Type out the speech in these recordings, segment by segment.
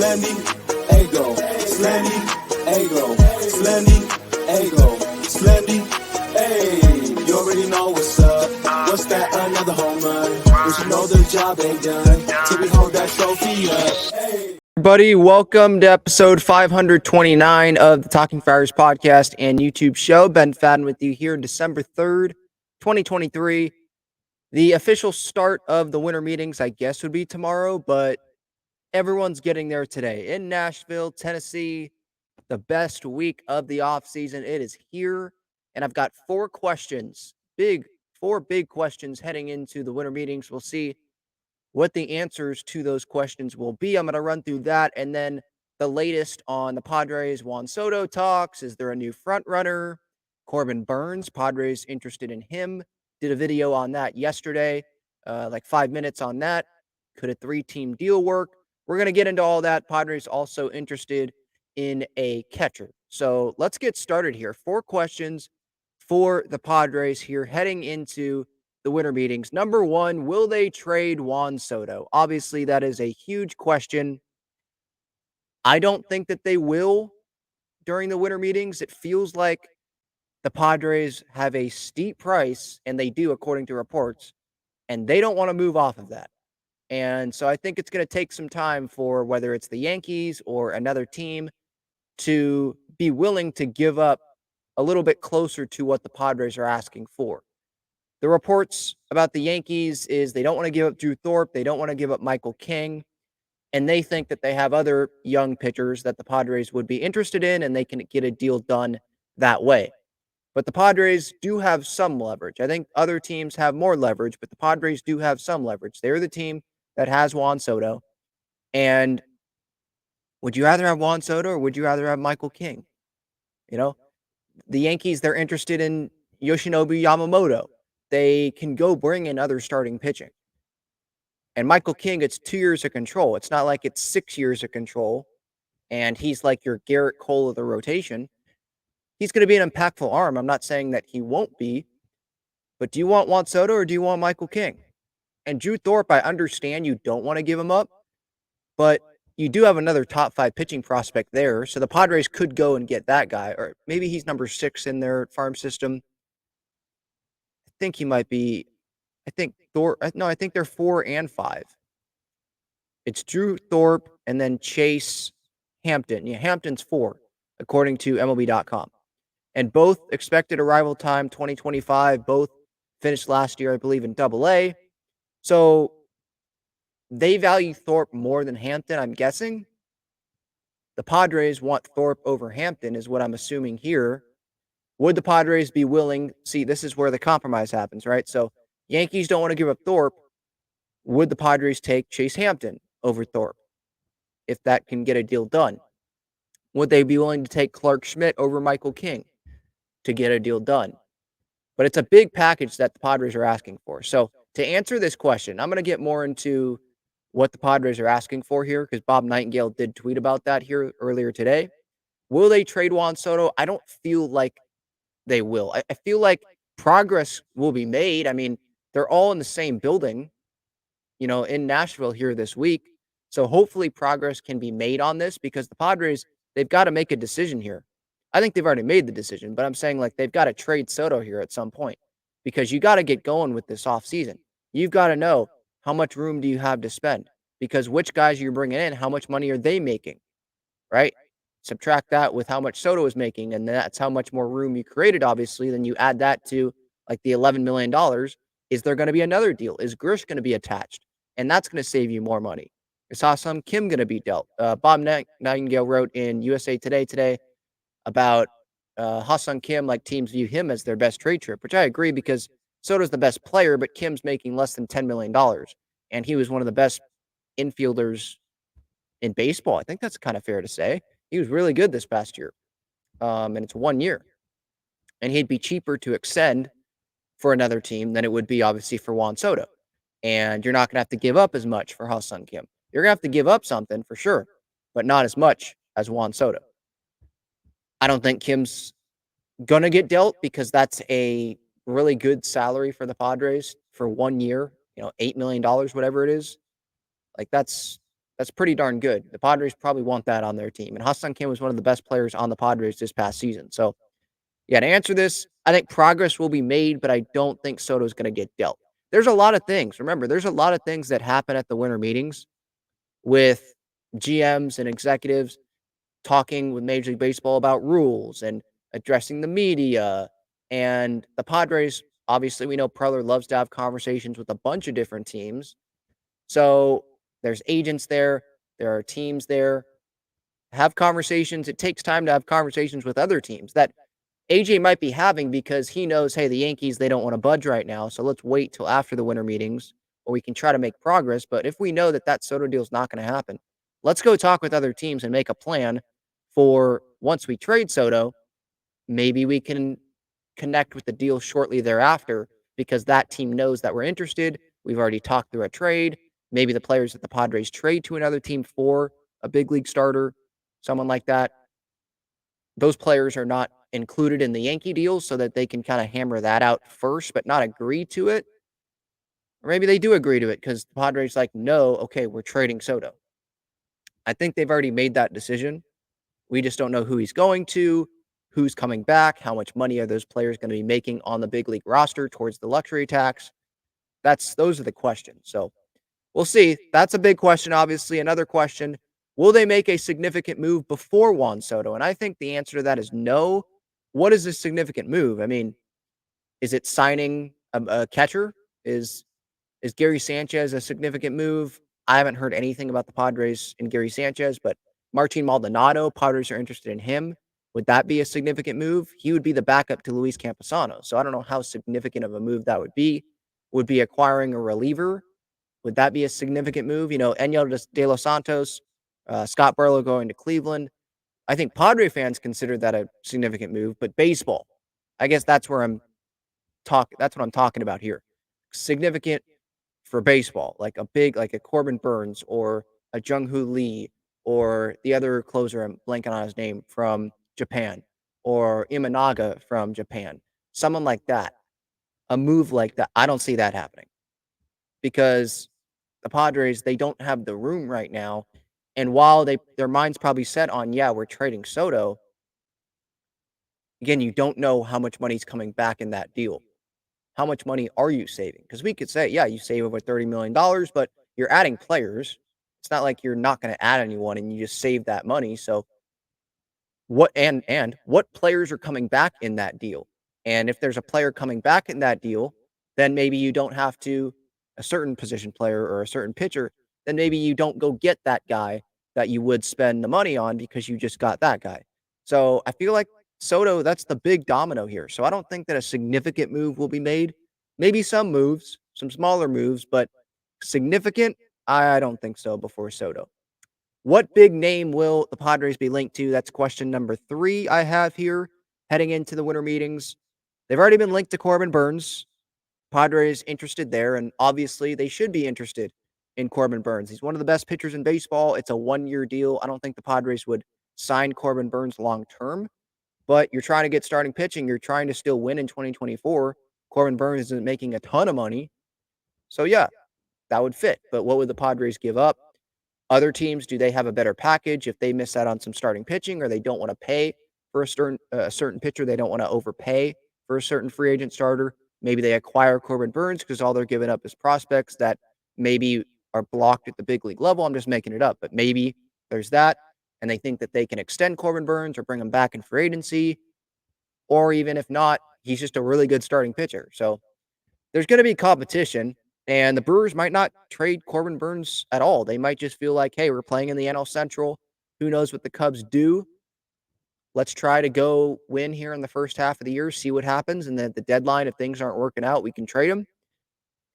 Slendy, Ego, Slendy, Ego, Slendy, Ego, Slendy, hey, you already know what's up. What's that, another home run? But you know the job ain't done till we hold that trophy up. Hey. Everybody, welcome to episode 529 of the Talking Friars podcast and YouTube show. Ben Fadden with you here, December 3rd, 2023. The official start of the winter meetings, I guess, would be tomorrow, but everyone's getting there today. In Nashville, Tennessee, the best week of the offseason. It is here, and I've got four big questions heading into the winter meetings. We'll see what the answers to those questions will be. I'm going to run through that, and then the latest on the Padres. Juan Soto talks. Is there a new front runner? Corbin Burns, Padres interested in him. Did a video on that yesterday, like 5 minutes on that. Could a 3-team deal work? We're going to get into all that. Padres also interested in a catcher. So let's get started here. 4 questions for the Padres here heading into the winter meetings. Number 1, will they trade Juan Soto? Obviously, that is a huge question. I don't think that they will during the winter meetings. It feels like the Padres have a steep price, and they do, according to reports, and they don't want to move off of that. And so I think it's going to take some time for whether it's the Yankees or another team to be willing to give up a little bit closer to what the Padres are asking for. The reports about the Yankees is they don't want to give up Drew Thorpe. They don't want to give up Michael King. And they think that they have other young pitchers that the Padres would be interested in, and they can get a deal done that way. But the Padres do have some leverage. I think other teams have more leverage, but the Padres do have some leverage. They're the team that has Juan Soto. And would you rather have Juan Soto or would you rather have Michael King? You know, the Yankees, they're interested in Yoshinobu Yamamoto. They can go bring in other starting pitching. And Michael King, it's 2 years of control. It's not like it's 6 years of control and he's like your Garrett Cole of the rotation. He's going to be an impactful arm. I'm not saying that he won't be, but do you want Juan Soto or do you want Michael King? And Drew Thorpe, I understand you don't want to give him up, but you do have another top 5 pitching prospect there. So the Padres could go and get that guy, or maybe he's number 6 in their farm system. I think he might be, I think they're 4 and 5. It's Drew Thorpe and then Chase Hampton. Yeah, Hampton's 4, according to MLB.com. And both expected arrival time 2025. Both finished last year, I believe, in Double-A. So they value Thorpe more than Hampton, I'm guessing. The Padres want Thorpe over Hampton, is what I'm assuming here. Would the Padres be willing? See, this is where the compromise happens, right? So Yankees don't want to give up Thorpe. Would the Padres take Chase Hampton over Thorpe if that can get a deal done? Would they be willing to take Clark Schmidt over Michael King to get a deal done? But it's a big package that the Padres are asking for. So to answer this question, I'm going to get more into what the Padres are asking for here because Bob Nightingale did tweet about that here earlier today. Will they trade Juan Soto? I don't feel like they will. I feel like progress will be made. I mean, they're all in the same building, in Nashville here this week. So hopefully progress can be made on this because the Padres, they've got to make a decision here. I think they've already made the decision, but I'm saying like they've got to trade Soto here at some point because you got to get going with this offseason. You've got to know how much room do you have to spend because which guys you're bringing in, how much money are they making, right? Subtract that with how much Soto is making, and that's how much more room you created, obviously. Then you add that to like the $11 million. Is there going to be another deal? Is Grish going to be attached? And that's going to save you more money. Is Ha-Seong Kim going to be dealt? Bob Nightingale wrote in USA today about Ha-Seong Kim, like teams view him as their best trade chip, which I agree because Soto's the best player, but Kim's making less than $10 million. And he was one of the best infielders in baseball. I think that's kind of fair to say. He was really good this past year. And it's 1 year. And he'd be cheaper to extend for another team than it would be, obviously, for Juan Soto. And you're not going to have to give up as much for Ha-Seong Kim. You're going to have to give up something for sure, but not as much as Juan Soto. I don't think Kim's going to get dealt because that's a really good salary for the Padres for 1 year, $8 million, whatever it is. Like that's That's pretty darn good. The Padres probably want that on their team. And Ha-Seong Kim was one of the best players on the Padres this past season. So, yeah, to answer this, I think progress will be made, but I don't think Soto's going to get dealt. There's a lot of things. Remember, there's a lot of things that happen at the winter meetings with GMs and executives talking with Major League Baseball about rules and addressing the media. And the Padres, obviously, we know Preller loves to have conversations with a bunch of different teams. So there's agents there, there are teams there. Have conversations. It takes time to have conversations with other teams that AJ might be having because he knows, hey, the Yankees, they don't want to budge right now. So let's wait till after the winter meetings or we can try to make progress. But if we know that that Soto deal is not going to happen, let's go talk with other teams and make a plan for once we trade Soto. Maybe we can connect with the deal shortly thereafter because that team knows that we're interested. We've already talked through a trade. Maybe the players that the Padres trade to another team for a big league starter, someone like that, those players are not included in the Yankee deal so that they can kind of hammer that out first, but not agree to it. Or maybe they do agree to it because the Padres like, no, okay, we're trading Soto. I think they've already made that decision. We just don't know who he's going to, who's coming back, how much money are those players going to be making on the big league roster towards the luxury tax. Those are the questions. So we'll see. That's a big question, obviously. Another question, will they make a significant move before Juan Soto? And I think the answer to that is no. What is a significant move? I mean, is it signing a catcher? Is Gary Sanchez a significant move? I haven't heard anything about the Padres and Gary Sanchez, but Martin Maldonado, Padres are interested in him. Would that be a significant move? He would be the backup to Luis Campusano. So I don't know how significant of a move that would be. Would be acquiring a reliever. Would that be a significant move? Enyel De Los Santos, Scott Barlow going to Cleveland. I think Padre fans consider that a significant move, but baseball, I guess that's where that's what I'm talking about here. Significant for baseball, like a Corbin Burns or a Jung-Hoo Lee or the other closer, I'm blanking on his name, from Japan, or Imanaga from Japan. Someone like that. A move like that. I don't see that happening because the Padres, they don't have the room right now. And while their mind's probably set on, yeah, we're trading Soto, again, you don't know how much money's coming back in that deal. How much money are you saving? Because we could say, yeah, you save over $30 million, but you're adding players. It's not like you're not going to add anyone and you just save that money. So what players are coming back in that deal? And if there's a player coming back in that deal, then maybe you don't have to a certain position player or a certain pitcher, then maybe you don't go get that guy that you would spend the money on because you just got that guy. So I feel like Soto, that's the big domino here. So I don't think that a significant move will be made. Maybe some moves, some smaller moves, but significant, I don't think so before Soto. What big name will the Padres be linked to? That's question number 3 I have here heading into the winter meetings. They've already been linked to Corbin Burns. Padres interested there, and obviously they should be interested in Corbin Burns. He's one of the best pitchers in baseball. It's a 1-year deal. I don't think the Padres would sign Corbin Burns long term, but you're trying to get starting pitching. You're trying to still win in 2024. Corbin Burns isn't making a ton of money. So, yeah, that would fit. But what would the Padres give up? Other teams, do they have a better package if they miss out on some starting pitching or they don't want to pay for a certain pitcher? They don't want to overpay for a certain free agent starter. Maybe they acquire Corbin Burns because all they're giving up is prospects that maybe are blocked at the big league level. I'm just making it up, but maybe there's that. And they think that they can extend Corbin Burns or bring him back in free agency. Or even if not, he's just a really good starting pitcher. So there's going to be competition, and the Brewers might not trade Corbin Burns at all. They might just feel like, hey, we're playing in the NL Central. Who knows what the Cubs do? Let's try to go win here in the first half of the year, see what happens. And then at the deadline, if things aren't working out, we can trade them.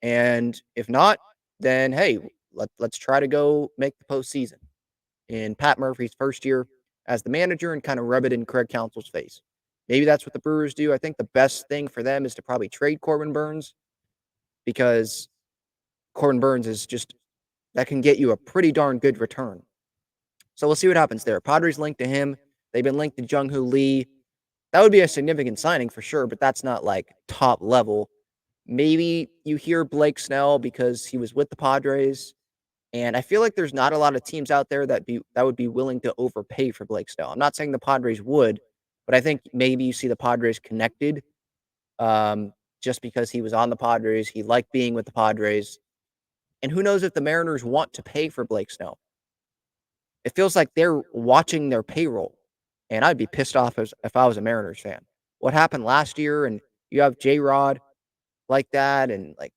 And if not, then hey, let's try to go make the postseason in Pat Murphy's first year as the manager and kind of rub it in Craig Counsell's face. Maybe that's what the Brewers do. I think the best thing for them is to probably trade Corbin Burns because Corbin Burns is just that can get you a pretty darn good return. So we'll see what happens there. Padres linked to him. They've been linked to Jung-Hoo Lee. That would be a significant signing for sure, but that's not like top level. Maybe you hear Blake Snell because he was with the Padres And I feel like there's not a lot of teams out there that would be willing to overpay for Blake Snell. I'm not saying the Padres would, but I think maybe you see the Padres connected, um, just because he was on the Padres. He liked being with the Padres. And who knows if the Mariners want to pay for Blake Snell? It feels like they're watching their payroll, and I'd be pissed off as if I was a Mariners fan. What happened last year, and you have J-Rod like that, and, like,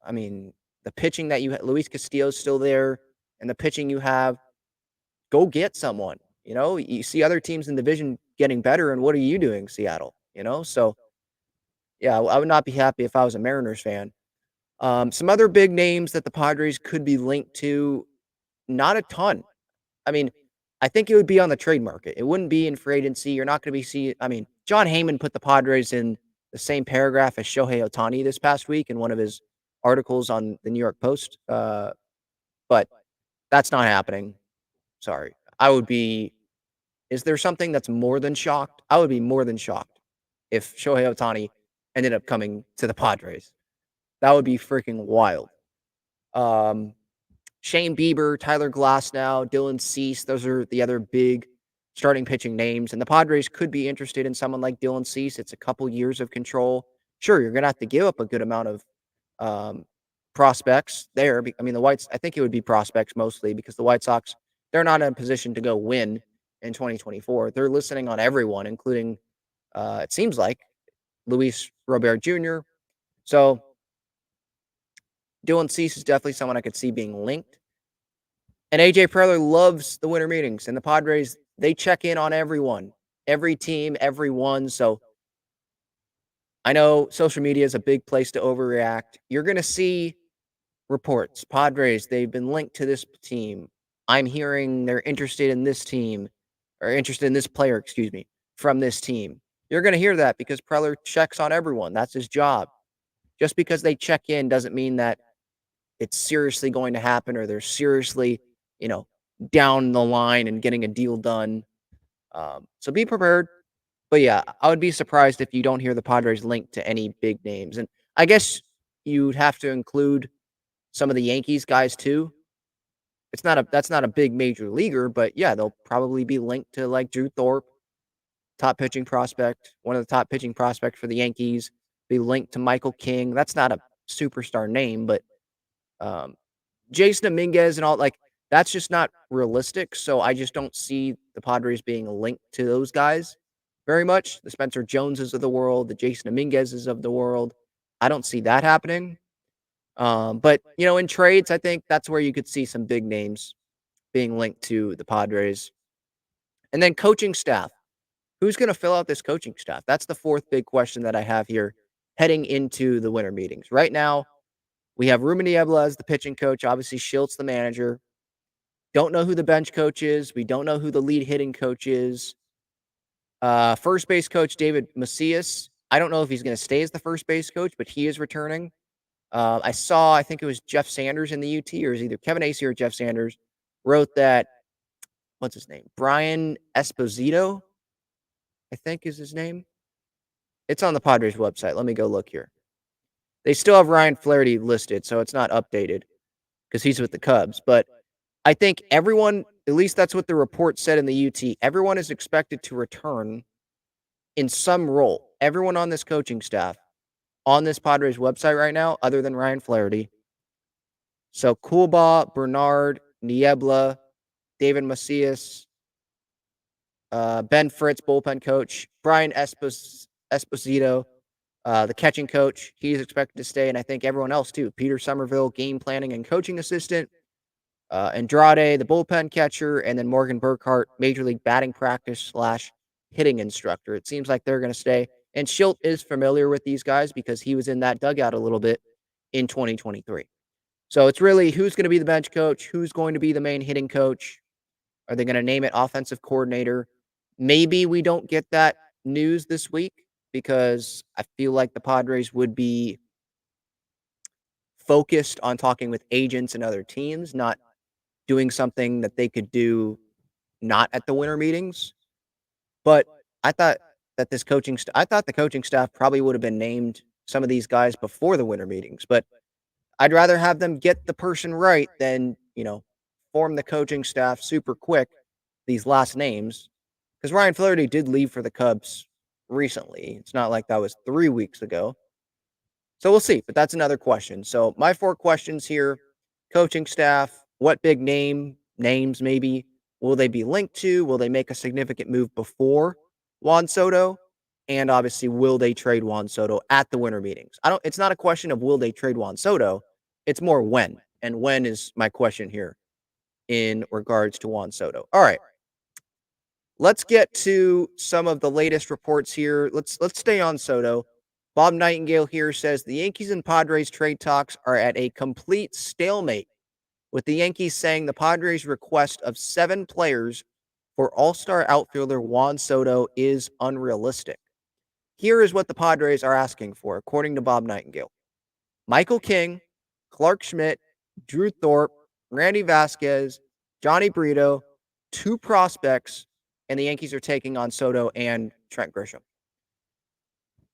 I mean, the pitching that you had, Luis Castillo's still there, and the pitching you have, go get someone, you know? You see other teams in the division getting better, and what are you doing, Seattle, you know? So, yeah, I would not be happy if I was a Mariners fan. Some other big names that the Padres could be linked to, not a ton. I mean, I think it would be on the trade market. It wouldn't be in free agency. You're not gonna be seeing. I mean, John Heyman put the Padres in the same paragraph as Shohei Ohtani this past week in one of his articles on the New York Post, but that's not happening. Sorry. I would be Is there something that's more than shocked? I would be more than shocked if Shohei Ohtani ended up coming to the Padres. That would be freaking wild. Um, Shane Bieber, Tyler Glasnow, Dylan Cease, those are the other big starting pitching names, and the Padres could be interested in someone like Dylan Cease. It's a couple years of control. Sure, you're gonna have to give up a good amount of um, prospects there. I mean, I think it would be prospects mostly because the White Sox, they're not in a position to go win in 2024. They're listening on everyone, including, it seems like, Luis Robert Jr. So Dylan Cease is definitely someone I could see being linked. And AJ Preller loves the winter meetings, and the Padres, they check in on everyone, every team, everyone. So I know social media is a big place to overreact. You're going to see reports. Padres, they've been linked to this team. I'm hearing they're interested in this team or interested in this player, excuse me, from this team. You're going to hear that because Preller checks on everyone. That's his job. Just because they check in doesn't mean that it's seriously going to happen or they're seriously, you know, down the line and getting a deal done. So be prepared. But yeah, I would be surprised if you don't hear the Padres linked to any big names. And I guess you'd have to include some of the Yankees guys too. That's not a big major leaguer, but yeah, they'll probably be linked to like Drew Thorpe, top pitching prospect, one of the top pitching prospects for the Yankees. Be linked to Michael King. That's not a superstar name, but um, Jason Dominguez and all, like, that's just not realistic. So I just don't see the Padres being linked to those guys very much. The Spencer Joneses of the world, the Jason Dominguezes of the world. I don't see that happening. But you know, in trades, I think that's where you could see some big names being linked to the Padres. And then coaching staff. Who's going to fill out this coaching staff? That's the fourth big question that I have here heading into the winter meetings. Right now, we have Ruben Niebla as the pitching coach. Obviously, Schiltz the manager. Don't know who the bench coach is. We don't know who the lead hitting coach is. First base coach David Macias. I don't know if he's going to stay as the first base coach, but he is returning. I think it was Jeff Sanders in the UT, or is either Kevin Acee or Jeff Sanders, wrote that, what's his name? Brian Esposito, I think is his name. It's on the Padres website. Let me go look here. They still have Ryan Flaherty listed, so it's not updated because he's with the Cubs. But I think everyone, at least that's what the report said in the UT, everyone is expected to return in some role. Everyone on this coaching staff on this Padres website right now, other than Ryan Flaherty. So Coolbaugh, Bernard, Niebla, David Macias, Ben Fritz, bullpen coach, Brian Esposito, the catching coach. He's expected to stay, and I think everyone else too. Peter Somerville, game planning and coaching assistant. Andrade, the bullpen catcher, and then Morgan Burkhart, major league batting practice / hitting instructor. It seems like they're going to stay. And Schilt is familiar with these guys because he was in that dugout a little bit in 2023. So it's really who's going to be the bench coach, who's going to be the main hitting coach. Are they going to name it offensive coordinator? Maybe we don't get that news this week because I feel like the Padres would be focused on talking with agents and other teams, not doing something that they could do not at the winter meetings. But I thought that I thought the coaching staff probably would have been named some of these guys before the winter meetings, but I'd rather have them get the person right than form the coaching staff super quick, these last names, because Ryan Flaherty did leave for the Cubs recently. It's not like that was 3 weeks ago. So we'll see, but that's another question. So my 4 questions here: coaching staff, what big names maybe will they be linked to? Will they make a significant move before Juan Soto? And obviously, will they trade Juan Soto at the winter meetings? It's not a question of will they trade Juan Soto, it's more when. And when is my question here in regards to Juan Soto. All right. Let's get to some of the latest reports here. Let's stay on Soto. Bob Nightingale here says the Yankees and Padres trade talks are at a complete stalemate, with the Yankees saying the Padres' request of 7 players for All-Star outfielder Juan Soto is unrealistic. Here is what the Padres are asking for, according to Bob Nightingale: Michael King, Clark Schmidt, Drew Thorpe, Randy Vasquez, Johnny Brito, 2 prospects, and the Yankees are taking on Soto and Trent Grisham.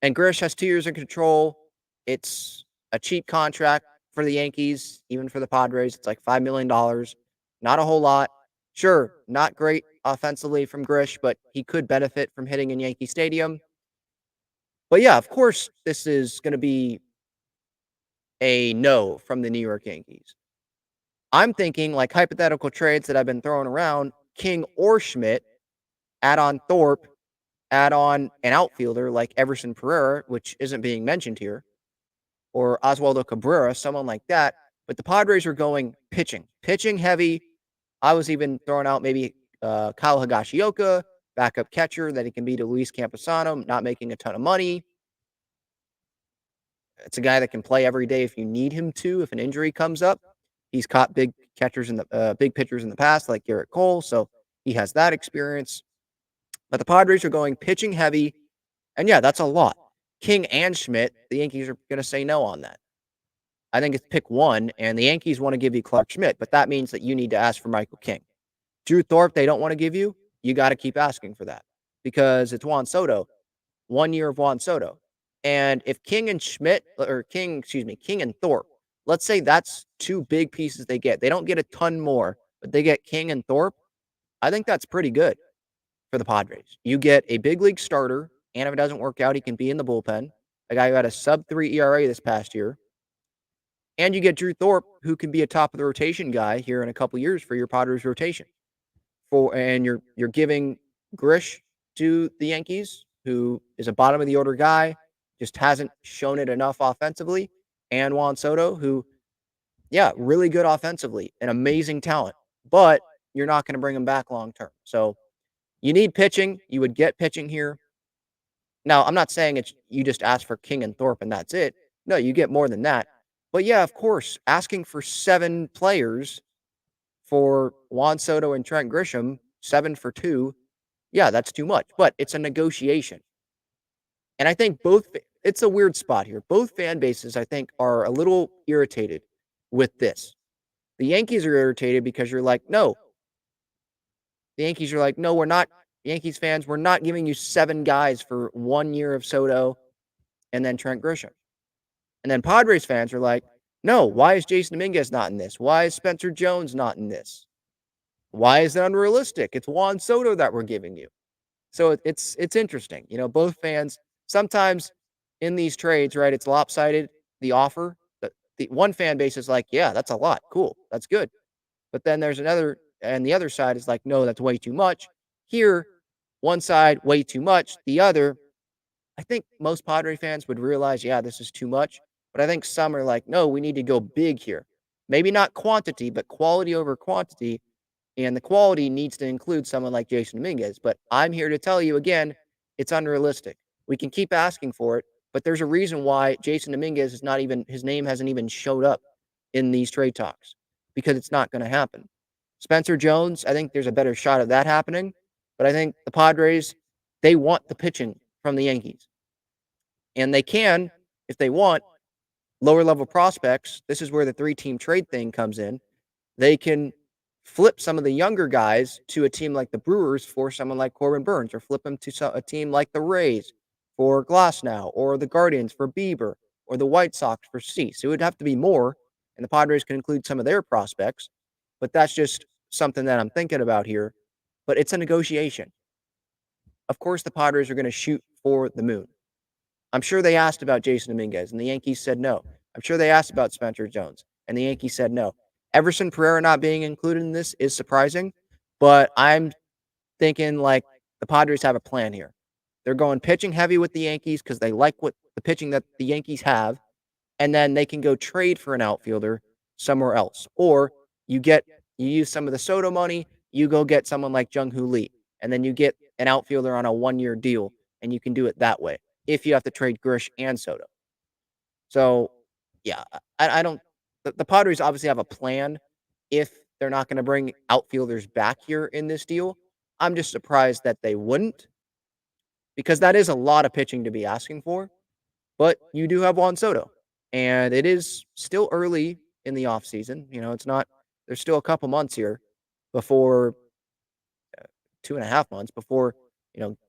And Grish has 2 years in control. It's a cheap contract for the Yankees, even for the Padres. It's like $5 million. Not a whole lot. Sure, not great offensively from Grish, but he could benefit from hitting in Yankee Stadium. But yeah, of course, this is going to be a no from the New York Yankees. I'm thinking like hypothetical trades that I've been throwing around: King or Schmidt, add on Thorpe, add on an outfielder like Everson Pereira, which isn't being mentioned here, or Oswaldo Cabrera, someone like that. But the Padres are going pitching heavy. I was even throwing out maybe Kyle Higashioka, backup catcher that he can be to Luis Camposano, not making a ton of money. It's a guy that can play every day if you need him to, if an injury comes up. He's caught big pitchers in the past, like Garrett Cole, so he has that experience. But the Padres are going pitching heavy, and yeah, that's a lot. King and Schmidt, the Yankees are going to say no on that. I think it's pick one, and the Yankees want to give you Clark Schmidt, but that means that you need to ask for Michael King. Drew Thorpe, they don't want to give you. You got to keep asking for that because it's Juan Soto. 1 year of Juan Soto. And if King and Thorpe, let's say that's 2 big pieces they get. They don't get a ton more, but they get King and Thorpe. I think that's pretty good for the Padres. You get a big league starter, and if it doesn't work out, he can be in the bullpen. A guy who had a sub-3 ERA this past year. And you get Drew Thorpe, who can be a top of the rotation guy here in a couple years for your Padres rotation. And you're giving Grish to the Yankees, who is a bottom of the order guy, just hasn't shown it enough offensively, and Juan Soto, who, yeah, really good offensively, an amazing talent, but you're not going to bring him back long term. So you need pitching. You would get pitching here. Now, I'm not saying it's you just ask for King and Thorpe and that's it. No, you get more than that. But yeah, of course, asking for 7 players for Juan Soto and Trent Grisham, 7 for 2, yeah, that's too much. But it's a negotiation. And I think it's a weird spot here. Both fan bases, I think, are a little irritated with this. The Yankees are irritated because you're like, no. The Yankees are like, no, we're not. Yankees fans, we're not giving you 7 guys for 1 year of Soto and then Trent Grisham. And then Padres fans are like, no, why is Jason Dominguez not in this? Why is Spencer Jones not in this? Why is it unrealistic? It's Juan Soto that we're giving you. So it's interesting. Both fans sometimes in these trades, right? It's lopsided. The offer, the one fan base is like, yeah, that's a lot. Cool. That's good. But then there's another, and the other side is like, no, that's way too much. Here, one side, way too much. The other, I think most Padre fans would realize, yeah, this is too much. But I think some are like, no, we need to go big here. Maybe not quantity, but quality over quantity. And the quality needs to include someone like Jason Dominguez. But I'm here to tell you again, it's unrealistic. We can keep asking for it, but there's a reason why Jason Dominguez is not even, his name hasn't even showed up in these trade talks because it's not going to happen. Spencer Jones, I think there's a better shot of that happening, but I think the Padres, they want the pitching from the Yankees. And they can, if they want, lower level prospects. This is where the 3-team trade thing comes in. They can flip some of the younger guys to a team like the Brewers for someone like Corbin Burns, or flip them to a team like the Rays for Glasnow, or the Guardians for Bieber, or the White Sox for Cease. It would have to be more, and the Padres can include some of their prospects. but that's just something that I'm thinking about here. But it's a negotiation. Of course, the Padres are going to shoot for the moon. I'm sure they asked about Jason Dominguez, and the Yankees said no. I'm sure they asked about Spencer Jones, and the Yankees said no. Everson Pereira not being included in this is surprising, but I'm thinking like the Padres have a plan here. They're going pitching heavy with the Yankees because they like what the pitching that the Yankees have, and then they can go trade for an outfielder somewhere else. Or you use some of the Soto money, you go get someone like Jung Hoo Lee, and then you get an outfielder on a 1 year deal, and you can do it that way if you have to trade Grish and Soto. So, yeah, I don't. The Padres obviously have a plan if they're not going to bring outfielders back here in this deal. I'm just surprised that they wouldn't because that is a lot of pitching to be asking for. But you do have Juan Soto, and it is still early in the offseason. It's not, there's still a couple months here before 2.5 months before,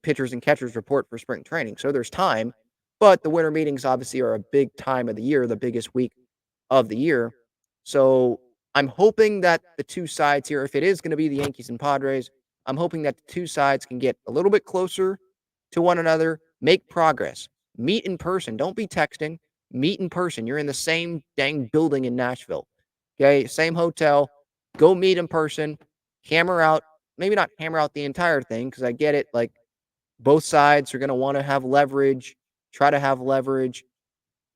pitchers and catchers report for spring training. So there's time, but the winter meetings obviously are a big time of the year, the biggest week of the year. So I'm hoping that the two sides here, if it is going to be the Yankees and Padres, I'm hoping that the two sides can get a little bit closer to one another, make progress, meet in person. Don't be texting, meet in person. You're in the same dang building in Nashville. Okay. Same hotel. Go meet in person, hammer out, maybe not hammer out the entire thing because I get it. Like both sides are going to want to have leverage, try to have leverage.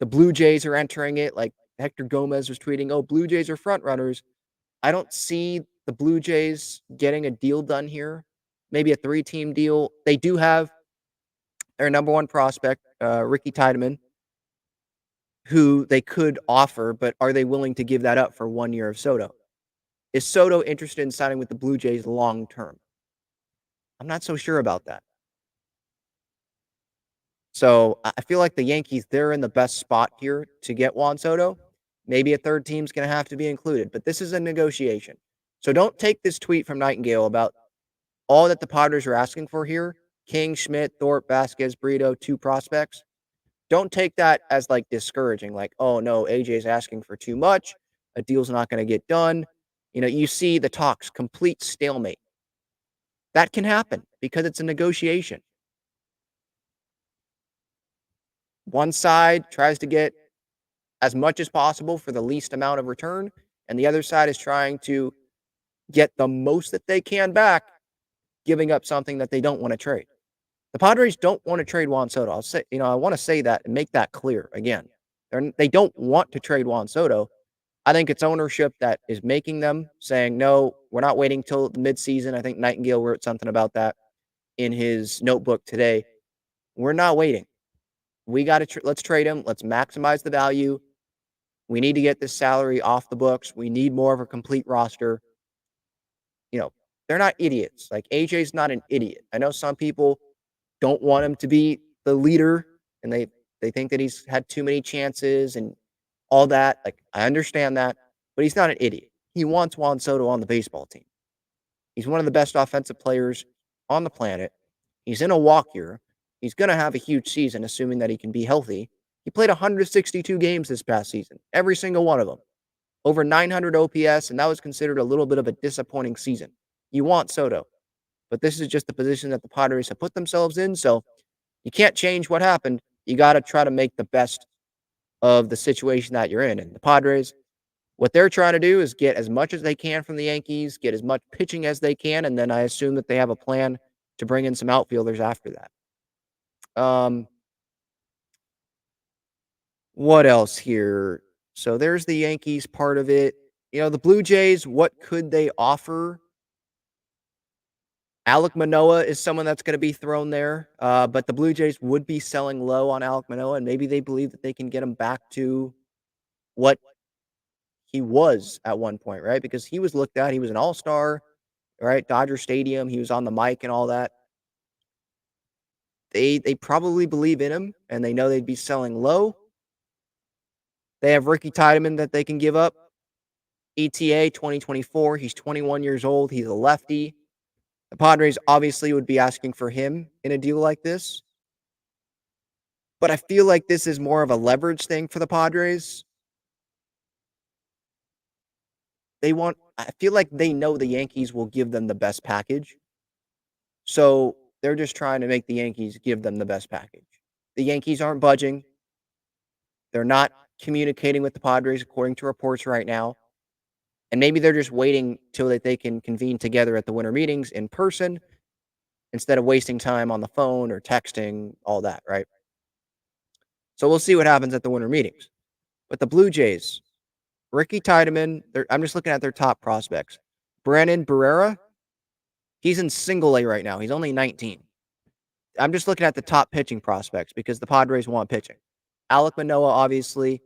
The Blue Jays are entering it. Like Hector Gomez was tweeting, oh, Blue Jays are front runners. I don't see the Blue Jays getting a deal done here. Maybe a 3-team deal. They do have their number one prospect, Ricky Tiedemann, who they could offer, but are they willing to give that up for 1 year of Soto? Is Soto interested in signing with the Blue Jays long term? I'm not so sure about that. So I feel like the Yankees, they're in the best spot here to get Juan Soto. Maybe a third team's going to have to be included, but this is a negotiation. So don't take this tweet from Nightingale about all that the Padres are asking for here. King, Schmidt, Thorpe, Vasquez, Brito, 2 prospects. Don't take that as like discouraging, like, oh no, AJ's asking for too much. A deal's not going to get done. You see the talks, complete stalemate. That can happen because it's a negotiation. One side tries to get as much as possible for the least amount of return, and the other side is trying to get the most that they can back, giving up something that they don't want to trade. The Padres don't want to trade Juan Soto. I want to say that and make that clear again. They don't want to trade Juan Soto. I think it's ownership that is making them saying, no, we're not waiting till the midseason. I think Nightingale wrote something about that in his notebook today. We're not waiting. We got to, let's trade him. Let's maximize the value. We need to get this salary off the books. We need more of a complete roster. You know, they're not idiots. Like AJ's not an idiot. I know some people don't want him to be the leader and they think that he's had too many chances and all that. Like I understand that, but he's not an idiot. He wants Juan Soto on the baseball team. He's one of the best offensive players on the planet. He's in a walk year. He's going to have a huge season, assuming that he can be healthy. He played 162 games this past season, every single one of them. Over 900 OPS, and that was considered a little bit of a disappointing season. You want Soto, but this is just the position that the Padres have put themselves in, so you can't change what happened. You got to try to make the best of the situation that you're in. And the Padres, what they're trying to do is get as much as they can from the Yankees, get as much pitching as they can, and then I assume that they have a plan to bring in some outfielders after that. What else here? So there's the Yankees part of it. The Blue Jays, what could they offer? Alek Manoah is someone that's going to be thrown there, but the Blue Jays would be selling low on Alek Manoah, and maybe they believe that they can get him back to what he was at one point, right? Because he was looked at, he was an all-star, right? Dodger Stadium, he was on the mic and all that. They probably believe in him, and they know they'd be selling low. They have Ricky Tiedemann that they can give up. ETA 2024. He's 21 years old. He's a lefty. The Padres obviously would be asking for him in a deal like this. But I feel like this is more of a leverage thing for the Padres. I feel like they know the Yankees will give them the best package. So they're just trying to make the Yankees give them the best package. The Yankees aren't budging. They're not communicating with the Padres according to reports right now. And maybe they're just waiting till that they can convene together at the winter meetings in person instead of wasting time on the phone or texting, all that, right? So we'll see what happens at the winter meetings. But the Blue Jays, Ricky Tiedemann, I'm just looking at their top prospects. Brandon Barrera, he's in single A right now. He's only 19. I'm just looking at the top pitching prospects because the Padres want pitching. Alek Manoah, obviously,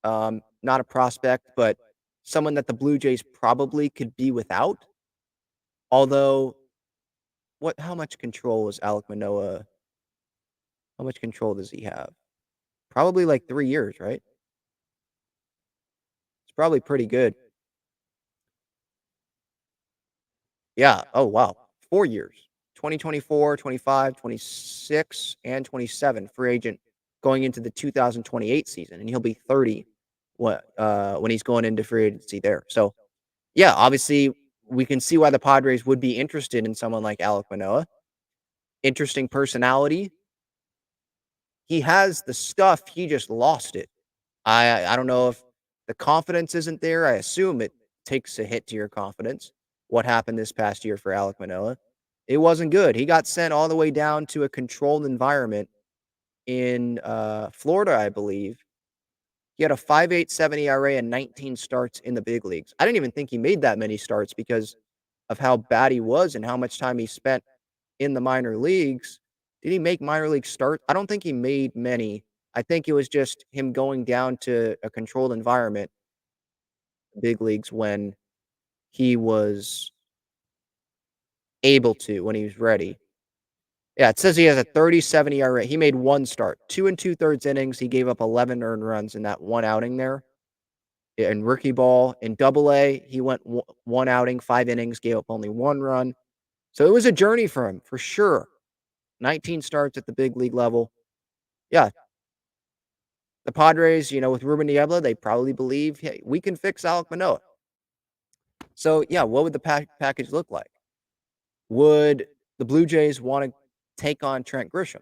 not a prospect, but someone that the Blue Jays probably could be without. Although, how much control is Alek Manoah? How much control does he have? Probably like 3 years, right? It's probably pretty good. Yeah. Oh, wow. 4 years. 2024, 25, 26, and 27. Free agent going into the 2028 season, and he'll be 30 when he's going into free agency there. So, yeah, obviously, we can see why the Padres would be interested in someone like Alek Manoah. Interesting personality. He has the stuff, he just lost it. I don't know if the confidence isn't there. I assume it takes a hit to your confidence. What happened this past year for Alek Manoah? It wasn't good. He got sent all the way down to a controlled environment in Florida, I believe. He had a 5.87 ERA and 19 starts in the big leagues. I didn't even think he made that many starts because of how bad he was and how much time he spent in the minor leagues. Did he make minor league start? I don't think he made many. I think it was just him going down to a controlled environment, big leagues, when he was able to, when he was ready. Yeah, it says he has a 37 ERA. He made one start, 2 2/3 innings. He gave up 11 earned runs in that one outing there. In rookie ball, in Double A, he went one outing, 5 innings, gave up only one run. So it was a journey for him, for sure. 19 starts at the big league level. Yeah, the Padres, with Ruben Niebla, they probably believe, hey, we can fix Alek Manoah. So, yeah, what would the package look like? Would the Blue Jays want to take on Trent Grisham?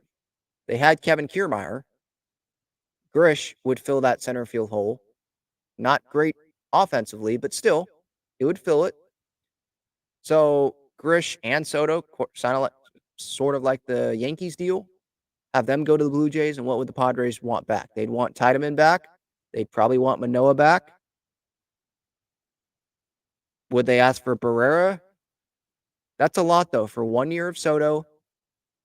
They had Kevin Kiermaier. Grish would fill that center field hole. Not great offensively, but still, it would fill it. So, Grish and Soto, sort of like the Yankees deal, have them go to the Blue Jays, and what would the Padres want back? They'd want Tiedemann back. They'd probably want Manoah back. Would they ask for Barrera? That's a lot, though, for 1 year of Soto.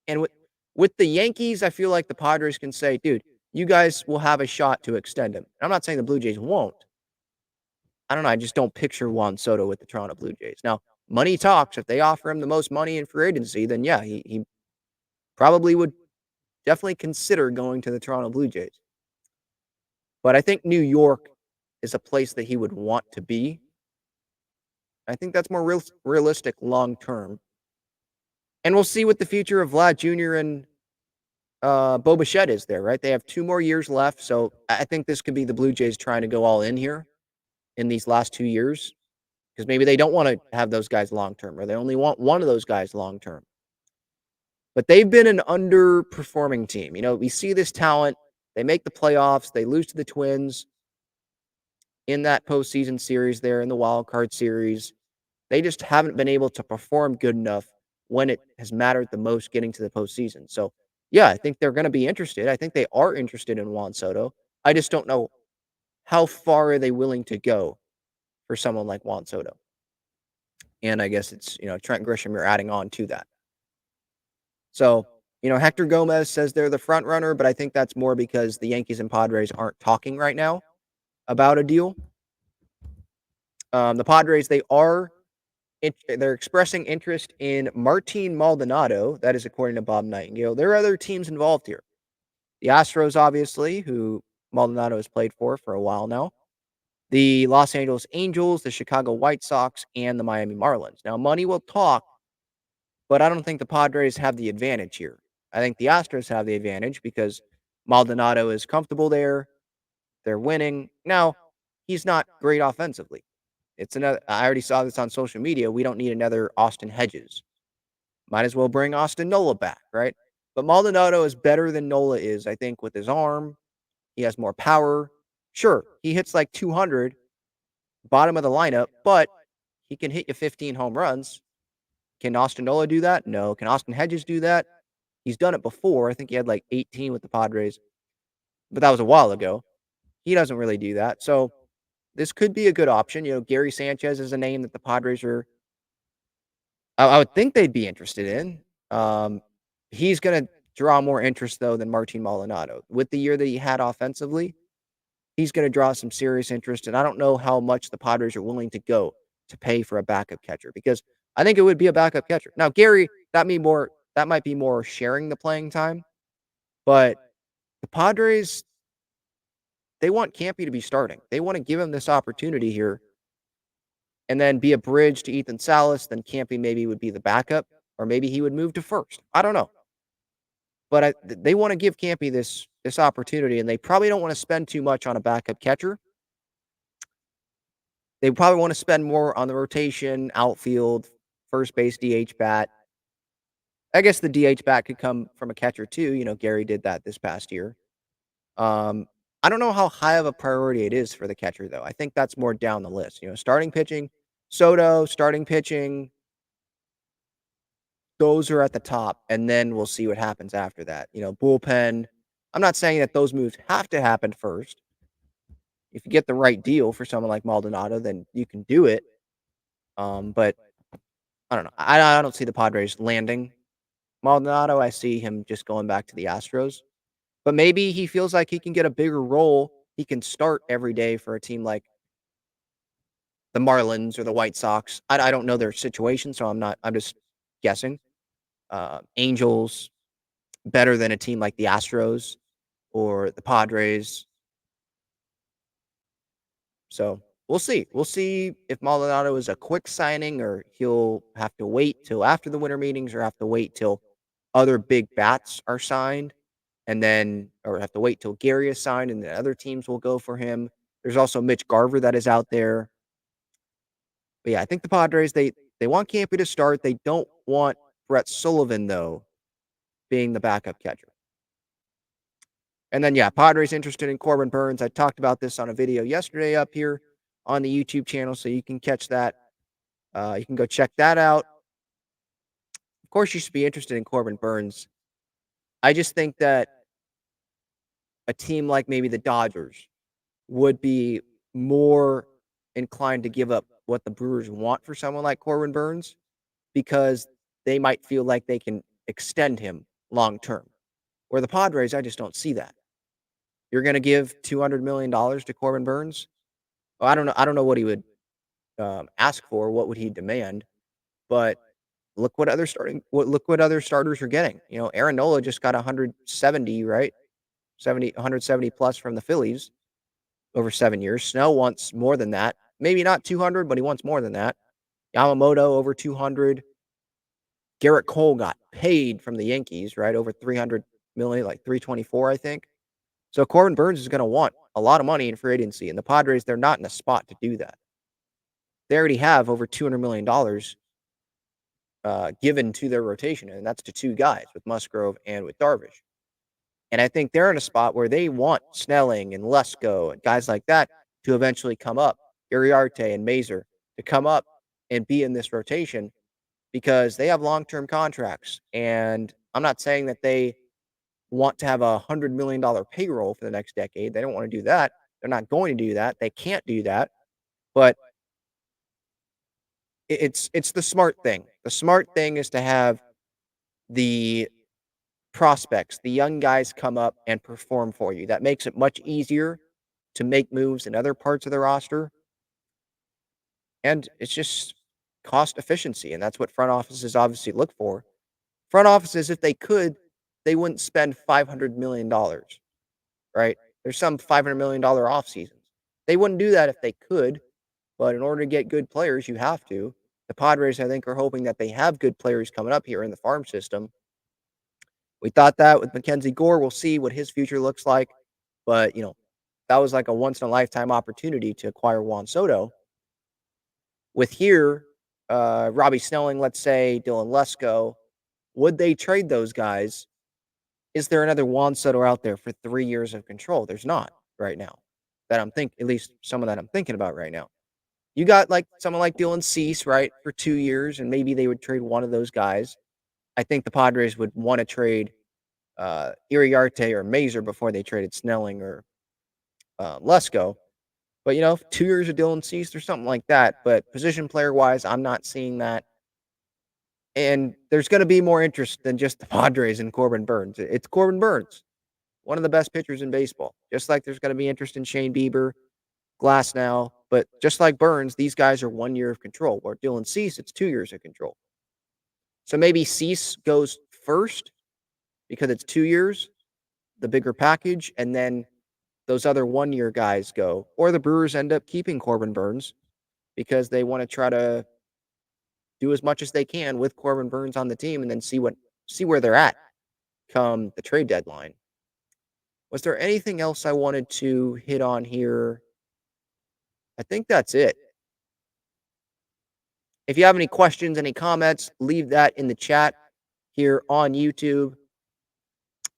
And with the Yankees, I feel like the Padres can say, dude, you guys will have a shot to extend him. I'm not saying the Blue Jays won't. I don't know. I just don't picture Juan Soto with the Toronto Blue Jays. Now, money talks. If they offer him the most money in free agency, then yeah, he probably would definitely consider going to the Toronto Blue Jays. But I think New York is a place that he would want to be. I think that's more realistic long term. And we'll see what the future of Vlad Jr. and Bo Bichette is there, right? They have 2 more years left, so I think this could be the Blue Jays trying to go all in here in these last 2 years because maybe they don't want to have those guys long term, or they only want one of those guys long term. But they've been an underperforming team. We see this talent. They make the playoffs. They lose to the Twins in that postseason series there in the wild card series. They just haven't been able to perform good enough when it has mattered the most getting to the postseason. So, yeah, I think they're going to be interested. I think they are interested in Juan Soto. I just don't know how far are they willing to go for someone like Juan Soto. And I guess it's, Trent Grisham you're adding on to that. So, Hector Gomez says they're the front runner, but I think that's more because the Yankees and Padres aren't talking right now about a deal. The Padres, they're expressing interest in Martin Maldonado. That is according to Bob Nightingale. There are other teams involved here. The Astros, obviously, who Maldonado has played for a while now. The Los Angeles Angels, the Chicago White Sox, and the Miami Marlins. Now, money will talk, but I don't think the Padres have the advantage here. I think the Astros have the advantage because Maldonado is comfortable there. They're winning. Now, he's not great offensively. It's another. I already saw this on social media. We don't need another Austin Hedges. Might as well bring Austin Nola back, right? But Maldonado is better than Nola is, I think, with his arm. He has more power. Sure, he hits like 200, bottom of the lineup, but he can hit you 15 home runs. Can Austin Nola do that? No. Can Austin Hedges do that? He's done it before. I think he had like 18 with the Padres, but that was a while ago. He doesn't really do that. So this could be a good option. Gary Sanchez is a name that the Padres are, I would think they'd be interested in. He's going to draw more interest, though, than Martin Maldonado. With the year that he had offensively, he's going to draw some serious interest. And I don't know how much the Padres are willing to go to pay for a backup catcher because I think it would be a backup catcher. Now, Gary, that might be more sharing the playing time, but the Padres, they want Campy to be starting. They want to give him this opportunity here and then be a bridge to Ethan Salas. Then Campy maybe would be the backup, or maybe he would move to first. I don't know. But they want to give Campy this opportunity, and they probably don't want to spend too much on a backup catcher. They probably want to spend more on the rotation, outfield, first base, DH bat. I guess the DH bat could come from a catcher too. Gary did that this past year. Um, I don't know how high of a priority it is for the catcher, though. I think that's more down the list. Starting pitching, Soto, starting pitching, those are at the top, and then we'll see what happens after that. Bullpen. I'm not saying that those moves have to happen first. If you get the right deal for someone like Maldonado, then you can do it. But I don't know. I don't see the Padres landing Maldonado. I see him just going back to the Astros. But maybe he feels like he can get a bigger role. He can start every day for a team like the Marlins or the White Sox. I don't know their situation, so I'm just guessing. Angels better than a team like the Astros or the Padres. So we'll see. We'll see if Maldonado is a quick signing or he'll have to wait till after the winter meetings or have to wait till other big bats are signed and then, or have to wait till Gary is signed and then other teams will go for him. There's also Mitch Garver that is out there. But yeah, I think the Padres, they want Campy to start. They don't want Brett Sullivan, though, being the backup catcher. And then, yeah, Padres interested in Corbin Burnes. I talked about this on a video yesterday up here on the YouTube channel, so you can catch that. You can go check that out. Of course, you should be interested in Corbin Burnes. I just think that a team like maybe the Dodgers would be more inclined to give up what the Brewers want for someone like Corbin Burnes because they might feel like they can extend him long term. Where the Padres, I just don't see that. You're going to give $200 million to Corbin Burnes? Well, I don't know. I don't know what he would ask for. What would he demand? But look what other starters are getting. Aaron Nola just got 170, right? 170 plus from the Phillies over 7 years. Snell wants more than that. Maybe not 200, but he wants more than that. Yamamoto over 200. Garrett Cole got paid from the Yankees, right? Over 300 million, like 324, I think. So Corbin Burnes is going to want a lot of money in free agency, and the Padres, they're not in a spot to do that. They already have over $200 million given to their rotation, and that's to two guys with Musgrove and with Darvish. And I think they're in a spot where they want Snelling and Lesko and guys like that to eventually come up, Uriarte and Mazer, to come up and be in this rotation because they have long-term contracts. And I'm not saying that they want to have $100 million payroll for the next decade. They don't want to do that. They're not going to do that. They can't do that. But it's the smart thing. The smart thing is to have the prospects, the young guys come up and perform for you. That makes it much easier to make moves in other parts of the roster. And it's just cost efficiency. And that's what front offices obviously look for. Front offices, if they could, they wouldn't spend $500 million, right? There's some $500 million off seasons. They wouldn't do that if they could, but in order to get good players, you have to. The Padres, I think, are hoping that they have good players coming up here in the farm system. We thought that with Mackenzie Gore. We'll see what his future looks like. But, that was like a once in a lifetime opportunity to acquire Juan Soto. With here, Robbie Snelling, let's say, Dylan Lesko, would they trade those guys? Is there another Juan Soto out there for 3 years of control? There's not right now that at least someone that I'm thinking about right now. You got like someone like Dylan Cease, right, for 2 years, and maybe they would trade one of those guys. I think the Padres would want to trade Iriarte or Mazer before they traded Snelling or Lesko. But, 2 years of Dylan Cease or something like that. But position player wise, I'm not seeing that. And there's going to be more interest than just the Padres and Corbin Burns. It's Corbin Burns, one of the best pitchers in baseball. Just like there's going to be interest in Shane Bieber, Glass now. But just like Burns, these guys are 1 year of control. Or Dylan Cease, it's 2 years of control. So maybe Cease goes first because it's 2 years, the bigger package, and then those other 1 year guys go. Or the Brewers end up keeping Corbin Burns because they want to try to do as much as they can with Corbin Burns on the team and then see where they're at come the trade deadline. Was there anything else I wanted to hit on here? I think that's it. If you have any questions, any comments, leave that in the chat here on YouTube.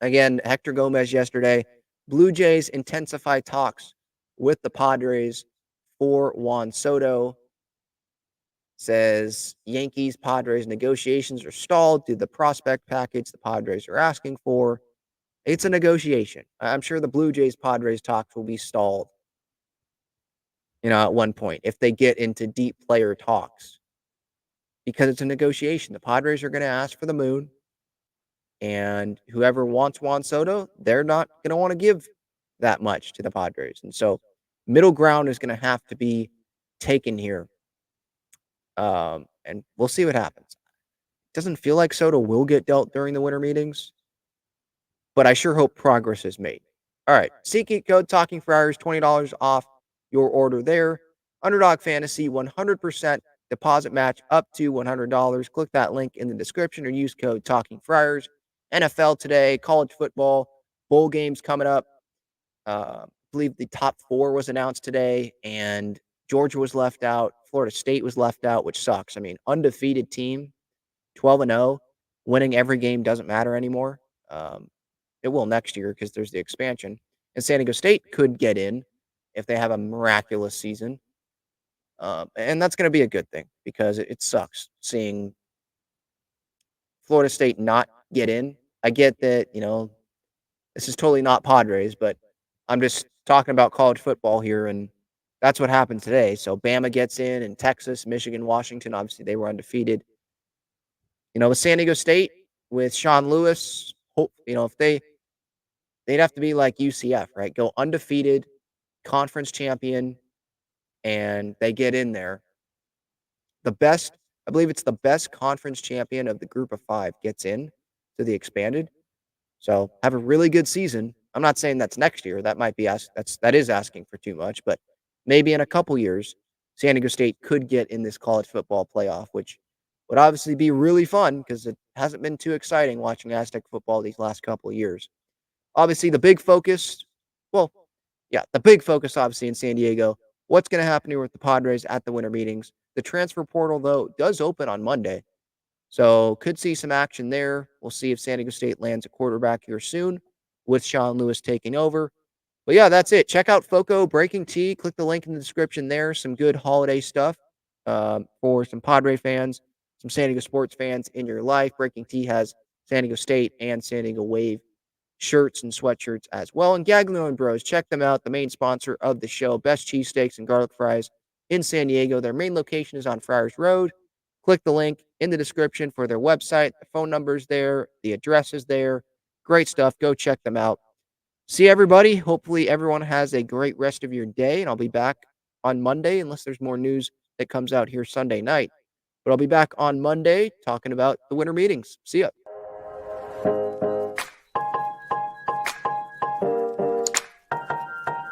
Again, Hector Gomez yesterday. Blue Jays intensify talks with the Padres for Juan Soto. Says Yankees Padres negotiations are stalled due to the prospect package the Padres are asking for. It's a negotiation. I'm sure the Blue Jays Padres talks will be stalled, at one point if they get into deep player talks because it's a negotiation. The Padres are going to ask for the moon, and whoever wants Juan Soto, they're not going to want to give that much to the Padres. And so middle ground is going to have to be taken here. And we'll see what happens. Doesn't feel like Soto will get dealt during the winter meetings, but I sure hope progress is made. All right, SeatGeek code Talking Friars, $20 off your order there. Underdog Fantasy, 100% deposit match up to $100. Click that link in the description or use code Talking Friars. NFL today, college football, bowl games coming up. I believe the top 4 was announced today, and Georgia was left out. Florida State was left out, which sucks. I mean, undefeated team, 12-0, winning every game doesn't matter anymore. It will next year because there's the expansion. And San Diego State could get in if they have a miraculous season. And that's going to be a good thing because it sucks seeing Florida State not get in. I get that, this is totally not Padres, but I'm just talking about college football here, and that's what happened today. So Bama gets in, and Texas, Michigan, Washington, obviously they were undefeated. With San Diego State, with Sean Lewis, if they'd have to be like UCF, right? Go undefeated, conference champion, and they get in there. I believe it's the best conference champion of the group of 5 gets in to the expanded. So have a really good season. I'm not saying that's next year. That might be that is asking for too much, but maybe in a couple years, San Diego State could get in this college football playoff, which would obviously be really fun because it hasn't been too exciting watching Aztec football these last couple of years. Obviously, the big focus obviously in San Diego. What's going to happen here with the Padres at the winter meetings? The transfer portal, though, does open on Monday. So could see some action there. We'll see if San Diego State lands a quarterback here soon with Sean Lewis taking over. But yeah, that's it. Check out FOCO Breaking Tea. Click the link in the description there. Some good holiday stuff for some Padre fans, some San Diego sports fans in your life. Breaking Tea has San Diego State and San Diego Wave shirts and sweatshirts as well. And Gaglione and Bros, check them out. The main sponsor of the show, best cheesesteaks and garlic fries in San Diego. Their main location is on Friars Road. Click the link in the description for their website. The phone number's there. The address is there. Great stuff. Go check them out. See everybody. Hopefully everyone has a great rest of your day, and I'll be back on Monday unless there's more news that comes out here Sunday night. But I'll be back on Monday talking about the winter meetings. See ya.